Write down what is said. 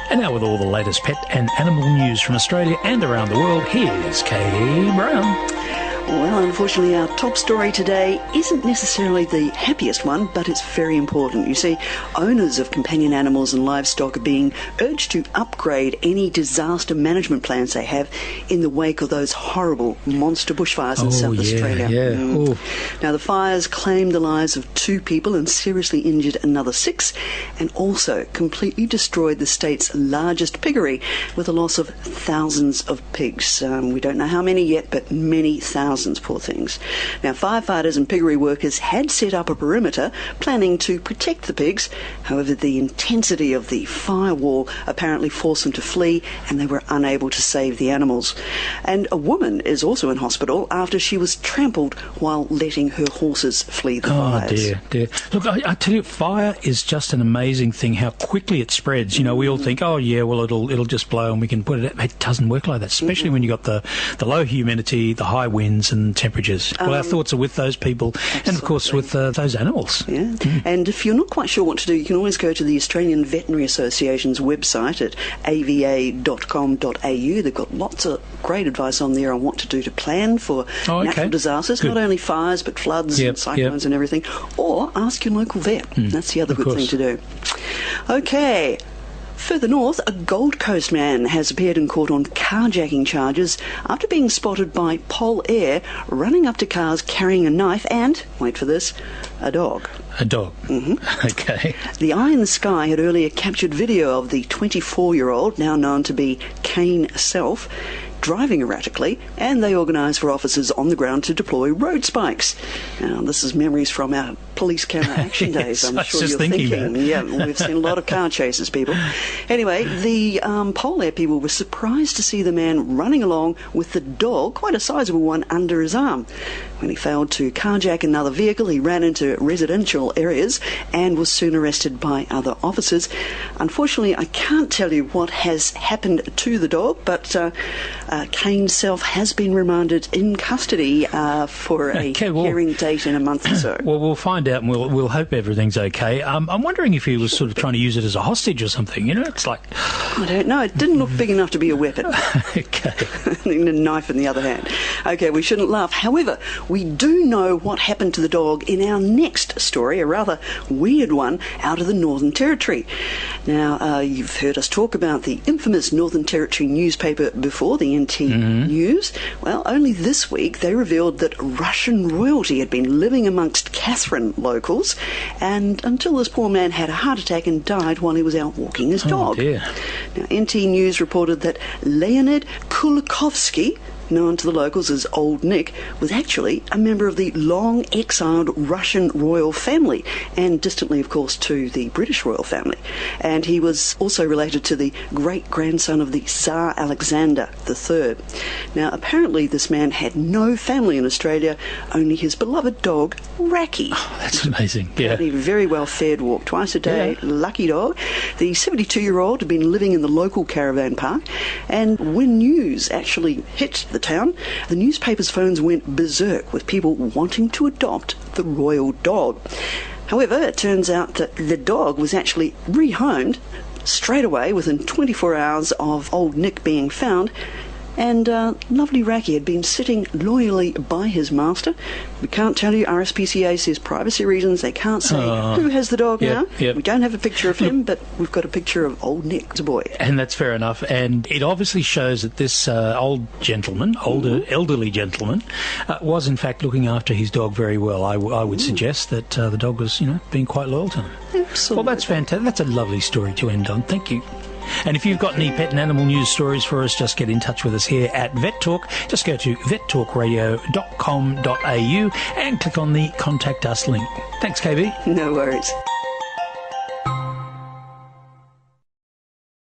And now with all the latest pet and animal news from Australia and around the world, here's Kaye Browne. Well, unfortunately, our top story today isn't necessarily the happiest one, but it's very important. You see, owners of companion animals and livestock are being urged to upgrade any disaster management plans they have in the wake of those horrible monster bushfires in South Australia. Now, the fires claimed the lives of 2 people and seriously injured another 6, and also completely destroyed the state's largest piggery with a loss of thousands of pigs. We don't know how many yet, but many thousands. Poor things. Now, firefighters and piggery workers had set up a perimeter planning to protect the pigs. However, the intensity of the firewall apparently forced them to flee, and they were unable to save the animals. And a woman is also in hospital after she was trampled while letting her horses flee the fires. Oh, dear. Look, I tell you, fire is just an amazing thing, how quickly it spreads. You know, we all think, oh, yeah, well, it'll just blow and we can put it out. It doesn't work like that, especially when you've got the low humidity, the high winds and temperatures. Well, our thoughts are with those people and, of course, with those animals. Yeah. And if you're not quite sure what to do, you can always go to the Australian Veterinary Association's website at ava.com.au. They've got lots of great advice on there on what to do to plan for natural disasters, not only fires but floods and cyclones and everything. Or ask your local vet. That's the other good thing to do. Okay. Further north, a Gold Coast man has appeared in court on carjacking charges after being spotted by Pol Air running up to cars carrying a knife and, wait for this, a dog. A dog? Okay. The Eye in the Sky had earlier captured video of the 24-year-old, now known to be Kaye Self, driving erratically, and they organised for officers on the ground to deploy road spikes. Now, this is memories from our police camera action days, I'm sure you're thinking. Yeah, we've seen a lot of car chases, people. Anyway, the Pol Air people were surprised to see the man running along with the dog, quite a sizable one, under his arm. When he failed to carjack another vehicle, he ran into residential areas and was soon arrested by other officers. Unfortunately, I can't tell you what has happened to the dog, but Kaye Self has been remanded in custody for a hearing date in a month or so. Well, we'll find out and we'll hope everything's okay. I'm wondering if he was sort of trying to use it as a hostage or something, you know? It's like... I don't know. It didn't look big enough to be a weapon. Okay. And a knife in the other hand. Okay, we shouldn't laugh. However, we do know what happened to the dog in our next story, a rather weird one out of the Northern Territory. Now, you've heard us talk about the infamous Northern Territory newspaper before, the NT News. Well, only this week they revealed that Russian royalty had been living amongst Catherine locals, and until this poor man had a heart attack and died while he was out walking his dog. Dear. Now, NT News reported that Leonid Kulikovsky, known to the locals as Old Nick, was actually a member of the long-exiled Russian royal family, and distantly, of course, to the British royal family. And he was also related to the great-grandson of the Tsar Alexander III. Now, apparently this man had no family in Australia, only his beloved dog, Raki. Oh, that's amazing. Yeah. He very well fed, walked twice a day, lucky dog. The 72-year-old had been living in the local caravan park, and when news actually hit the town, the newspaper's phones went berserk with people wanting to adopt the royal dog. However, it turns out that the dog was actually rehomed straight away within 24 hours of Old Nick being found, and lovely Raki had been sitting loyally by his master. We can't tell you, RSPCA says privacy reasons, they can't say who has the dog now. We don't have a picture of him, but we've got a picture of Old Nick, the boy. And that's fair enough, and it obviously shows that this elderly gentleman, was in fact looking after his dog very well. I would suggest that the dog was, being quite loyal to him. Absolutely. Well, that's fantastic. That's a lovely story to end on. Thank you. And if you've got any pet and animal news stories for us, just get in touch with us here at Vet Talk. Just go to vettalkradio.com.au and click on the Contact Us link. Thanks, KB. No worries.